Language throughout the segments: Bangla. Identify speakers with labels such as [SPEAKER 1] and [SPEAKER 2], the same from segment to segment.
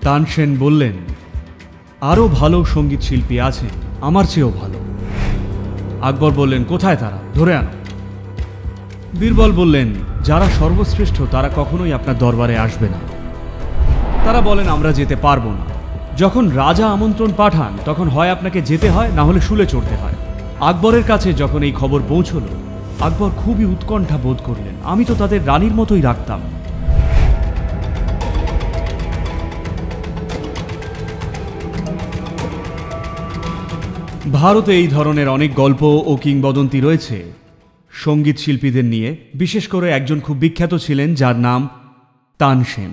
[SPEAKER 1] তানসেন বললেন, আরও ভালো সঙ্গীত শিল্পী আছেন, আমার চেয়েও ভালো। আকবর বললেন, কোথায় তারা, ধরে আনো। বীরবল বললেন, যারা সর্বশ্রেষ্ঠ তারা কখনোই আপনার দরবারে আসবে না। তারা বলেন, আমরা যেতে পারবো না। যখন রাজা আমন্ত্রণ পাঠান তখন হয় আপনাকে যেতে হয়, না হলে শুলে চড়তে হয়। আকবরের কাছে যখন এই খবর পৌঁছল, আকবর খুবই উৎকণ্ঠা বোধ করলেন। আমি তো তাদের রানীর মতোই রাখতাম। ভারতে এই ধরনের অনেক গল্প ও কিংবদন্তি রয়েছে সঙ্গীত শিল্পীদের নিয়ে। বিশেষ করে একজন খুব বিখ্যাত ছিলেন যার নাম তানসেন।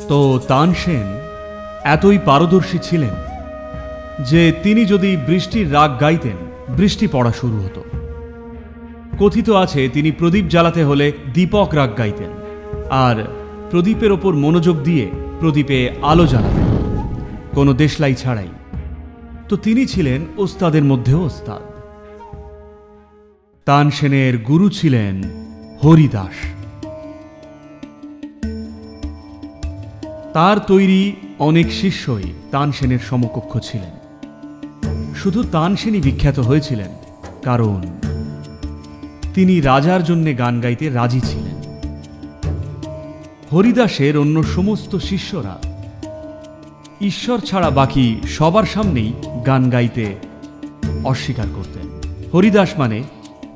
[SPEAKER 1] তো তানসেন এতই পারদর্শী ছিলেন যে তিনি যদি বৃষ্টির রাগ গাইতেন, বৃষ্টি পড়া শুরু হতো। কথিত আছে তিনি প্রদীপ জ্বালাতে হলে দীপক রাগ গাইতেন, আর প্রদীপের ওপর মনোযোগ দিয়ে প্রদীপে আলো জ্বালাতেন, কোনো দেশলাই ছাড়াই। তো তিনি ছিলেন ওস্তাদের মধ্যেও ওস্তাদ। তানসেনের গুরু ছিলেন হরিদাস। তার তৈরি অনেক শিষ্যই তানসেনের সমকক্ষ ছিলেন। শুধু তানসেনই বিখ্যাত হয়েছিলেন কারণ তিনি রাজার জন্যে গান গাইতে রাজি ছিলেন। হরিদাসের অন্য সমস্ত শিষ্যরা ঈশ্বর ছাড়া বাকি সবার সামনেই গান গাইতে অস্বীকার করতেন। হরিদাস মানে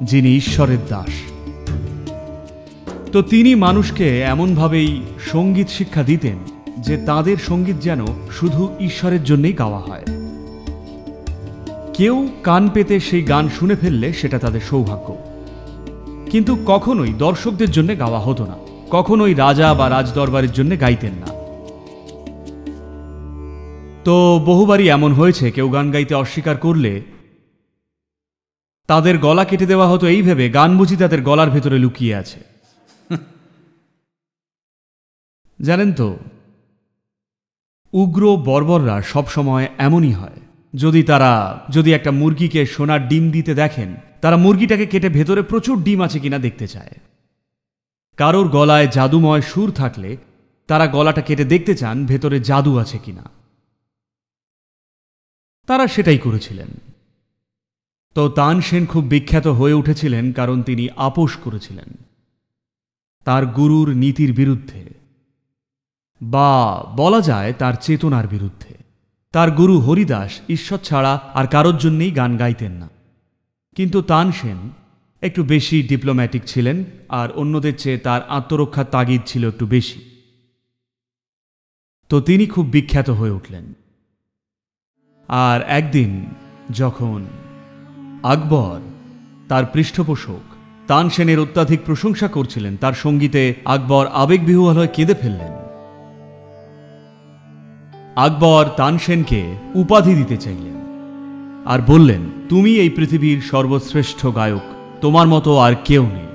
[SPEAKER 1] যিনি ঈশ্বরের দাস। তো তিনি মানুষকে এমনভাবেই সঙ্গীত শিক্ষা দিতেন যে তাদের সঙ্গীত যেন শুধু ঈশ্বরের জন্যই গাওয়া হয়। কেউ কান পেতে সেই গান শুনে ফেললে সেটা তাদের সৌভাগ্য, কিন্তু কখনোই দর্শকদের জন্য গাওয়া হতো না, কখনোই রাজা বা রাজদরবারের জন্য গাইতেন না। তো বহুবারই এমন হয়েছে কেউ গান গাইতে অস্বীকার করলে তাদের গলা কেটে দেওয়া হতো এই ভেবে গান বুঝি তাদের গলার ভেতরে লুকিয়ে আছে। জানেন তো, উগ্র বর্বররা সবসময় এমনই হয়। যদি একটা মুরগিকে সোনার ডিম দিতে দেখেন, তারা মুরগিটাকে কেটে ভেতরে প্রচুর ডিম আছে কিনা দেখতে চায়। কারোর গলায় জাদুময় সুর থাকলে তারা গলাটা কেটে দেখতে চান ভেতরে জাদু আছে কিনা। তারা সেটাই করেছিলেন। তো তানসেন খুব বিখ্যাত হয়ে উঠেছিলেন কারণ তিনি আপোষ করেছিলেন তার গুরুর নীতির বিরুদ্ধে, বা বলা যায় তার চেতনার বিরুদ্ধে। তার গুরু হরিদাস ঈশ্বর ছাড়া আর কারোর জন্যেই গান গাইতেন না, কিন্তু তানসেন একটু বেশি ডিপ্লোম্যাটিক ছিলেন, আর অন্যদের চেয়ে তার আত্মরক্ষার তাগিদ ছিল একটু বেশি। তো তিনি খুব বিখ্যাত হয়ে উঠলেন। আর একদিন যখন আকবর তার পৃষ্ঠপোষক তানসেনের অত্যাধিক প্রশংসা করছিলেন, তার সঙ্গীতে আকবর আবেগবিহ্বল হয়ে কেঁদে ফেললেন। আকবর তানসেনকে উপাধি দিতে চাইলেন আর বললেন, তুমি এই পৃথিবীর সর্বশ্রেষ্ঠ গায়ক, তোমার মতো আর কেউ নেই।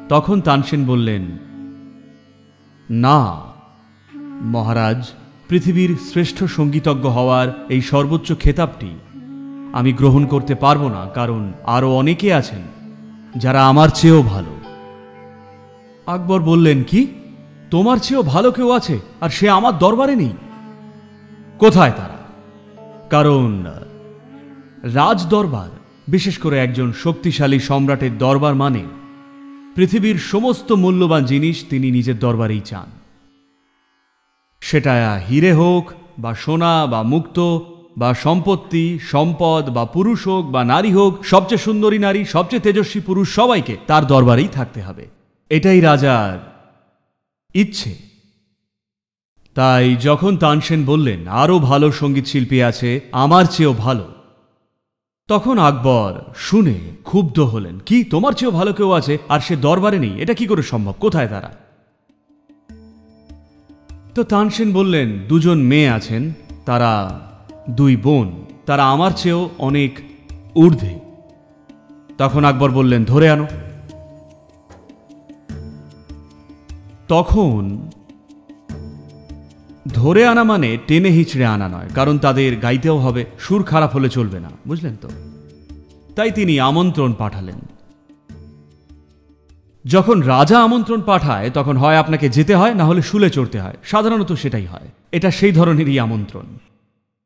[SPEAKER 1] তখন তানসেন বললেন, না মহারাজ, পৃথিবীর শ্রেষ্ঠ সঙ্গীতজ্ঞ হওয়ার এই সর্বোচ্চ খেতাবটি আমি গ্রহণ করতে পারবো না, কারণ আরো অনেকে আছেন যারা আমার চেয়েও ভালো। আকবর বললেন, কি, তোমার চেয়েও ভালো কেউ আছে আর সে আমার দরবারে নেই? কোথায় তারা? কারণ রাজ দরবার, বিশেষ করে একজন শক্তিশালী সম্রাটের দরবার মানে পৃথিবীর সমস্ত মূল্যবান জিনিস তিনি নিজের দরবারেই চান। সেটা হিরে হোক বা সোনা বা মুক্ত বা সম্পত্তি সম্পদ বা পুরুষ হোক বা নারী হোক, সবচেয়ে সুন্দরী নারী, সবচেয়ে তেজস্বী পুরুষ, সবাইকে তার দরবারেই থাকতে হবে। এটাই রাজার ইচ্ছে। তাই যখন তানসেন বললেন আরো ভালো সঙ্গীত শিল্পী আছে আমার চেয়েও ভালো, তখন আকবর শুনে ক্ষুব্ধ হলেন। কি, তোমার চেয়েও ভালো কেউ আছে আর সে দরবারে নেই? এটা কি করে সম্ভব? কোথায় তারা? তো তানসেন বললেন, দুজন মেয়ে আছেন, তারা দুই বোন, তারা আমার চেয়েও অনেক ঊর্ধ্বে। তখন আকবর বললেন, ধরে আনো। তখন ধরে আনা মানে টেনে হিচড়ে আনা নয়, কারণ তাদের গাইতেও হবে, সুর খারাপ হলে চলবে না, বুঝলেন তো? তাই তিনি আমন্ত্রণ পাঠালেন। যখন রাজা আমন্ত্রণ পাঠায় তখন হয় আপনাকে যেতে হয়, না হলে শুলে চড়তে হয়। সাধারণত সেটাই হয়। এটা সেই ধরনেরই আমন্ত্রণ।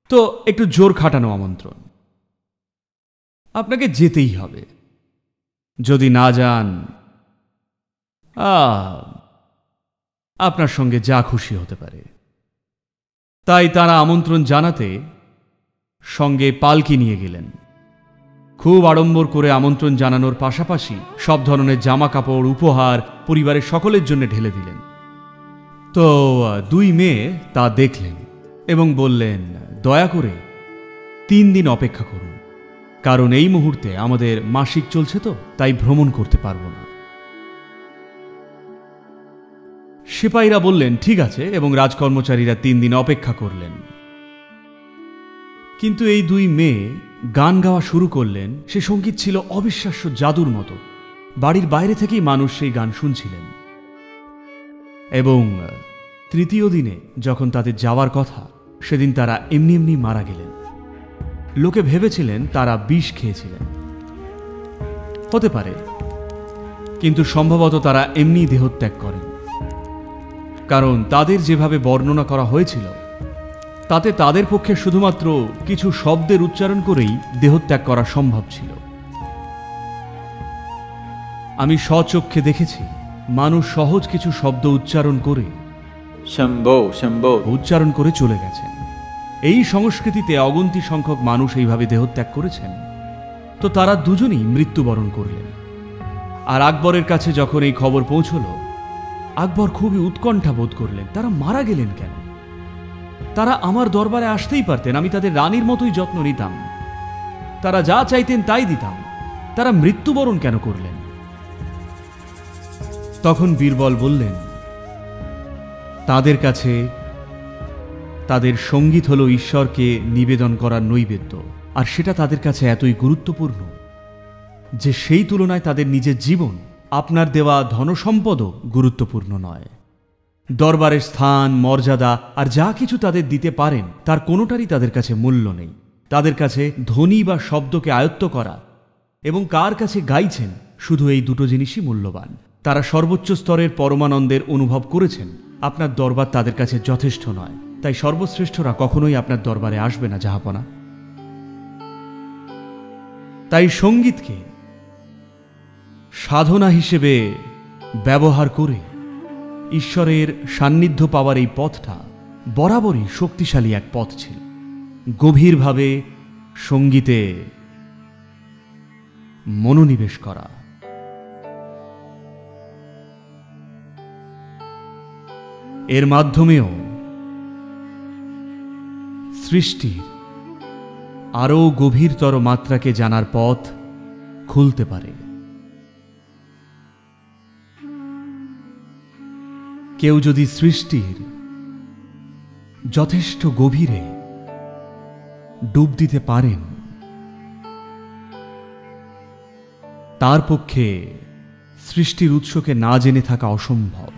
[SPEAKER 1] তো একটু জোর খাটানো আমন্ত্রণ, আপনাকে যেতেই হবে। যদি না যান, আপনার সঙ্গে যা খুশি হতে পারে। তাই তারা আমন্ত্রণ জানাতে সঙ্গে পালকি নিয়ে গেলেন। খুব আড়ম্বর করে আমন্ত্রণ জানানোর পাশাপাশি সব ধরনের জামা কাপড়, উপহার পরিবারের সকলের জন্য ঢেলে দিলেন। তো দুই মেয়ে তা দেখলেন এবং বললেন, দয়া করে 3 দিন অপেক্ষা করুন, কারণ এই মুহূর্তে আমাদের মাসিক চলছে, তো তাই ভ্রমণ করতে পারব না। সিপাহীরা বললেন ঠিক আছে, এবং রাজকর্মচারীরা 3 দিন অপেক্ষা করলেন। কিন্তু এই দুই মেয়ে গান গাওয়া শুরু করলেন। সে সঙ্গীত ছিল অবিশ্বাস্য জাদুর মতো। বাড়ির বাইরে থেকেই মানুষ সেই গান শুনছিলেন। এবং 3য় দিনে যখন তাদের যাওয়ার কথা, সেদিন তারা এমনি এমনি মারা গেলেন। লোকে ভেবেছিলেন তারা বিষ খেয়েছিলেন। হতে পারে, কিন্তু সম্ভবত তারা এমনি দেহত্যাগ করেন, কারণ তাদের যেভাবে বর্ণনা করা হয়েছিল তাতে তাদের পক্ষে শুধুমাত্র কিছু শব্দের উচ্চারণ করেই দেহত্যাগ করা সম্ভব ছিল। আমি স্বচক্ষে দেখেছি মানুষ সহজ কিছু শব্দ উচ্চারণ করে উচ্চারণ করে চলে গেছেন। এই সংস্কৃতিতে অগন্তি সংখ্যক মানুষ এইভাবে দেহত্যাগ করেছেন। তো তারা দুজনেই মৃত্যুবরণ করলেন। আর আকবরের কাছে যখন এই খবর পৌঁছল, আকবর খুবই উৎকণ্ঠা বোধ করলেন। তারা মারা গেলেন কেন? তারা আমার দরবারে আসতেই পারতেন, আমি তাদের রানীর মতোই যত্ন নিতাম, তারা যা চাইতেন তাই দিতাম। তারা মৃত্যুবরণ কেন করলেন? তখন বীরবল বললেন, তাদের কাছে তাদের সঙ্গীত হল ঈশ্বরকে নিবেদন করার নৈবেদ্য, আর সেটা তাদের কাছে এতই গুরুত্বপূর্ণ যে সেই তুলনায় তাদের নিজের জীবন, আপনার দেওয়া ধনসম্পদও গুরুত্বপূর্ণ নয়। দরবারের স্থান, মর্যাদা আর যা কিছু তাদের দিতে পারেন তার কোনোটারই তাদের কাছে মূল্য নেই। তাদের কাছে ধ্বনি বা শব্দকে আয়ত্ত করা এবং কার কাছে গাইছেন, শুধু এই দুটো জিনিসই মূল্যবান। তারা সর্বোচ্চ স্তরের পরমানন্দের অনুভব করেছেন। আপনার দরবার তাদের কাছে যথেষ্ট নয়, তাই সর্বশ্রেষ্ঠরা কখনোই আপনার দরবারে আসবে না জাহাপনা। তাই সঙ্গীতকে সাধনা হিসেবে ব্যবহার করে ঈশ্বরের সান্নিধ্য পাওয়ার এই পথটা বরাবরই শক্তিশালী এক পথ ছিল। গভীরভাবে সঙ্গীতে মনোনিবেশ করা। এর মাধ্যমেও সৃষ্টির আরও গভীরতর মাত্রাকে জানার পথ খুলতে পারে। কেউ যদি সৃষ্টির যথেষ্ট গভীরে ডুব দিতে পারেন, তার পক্ষে সৃষ্টির উৎসকে না জেনে থাকা অসম্ভব।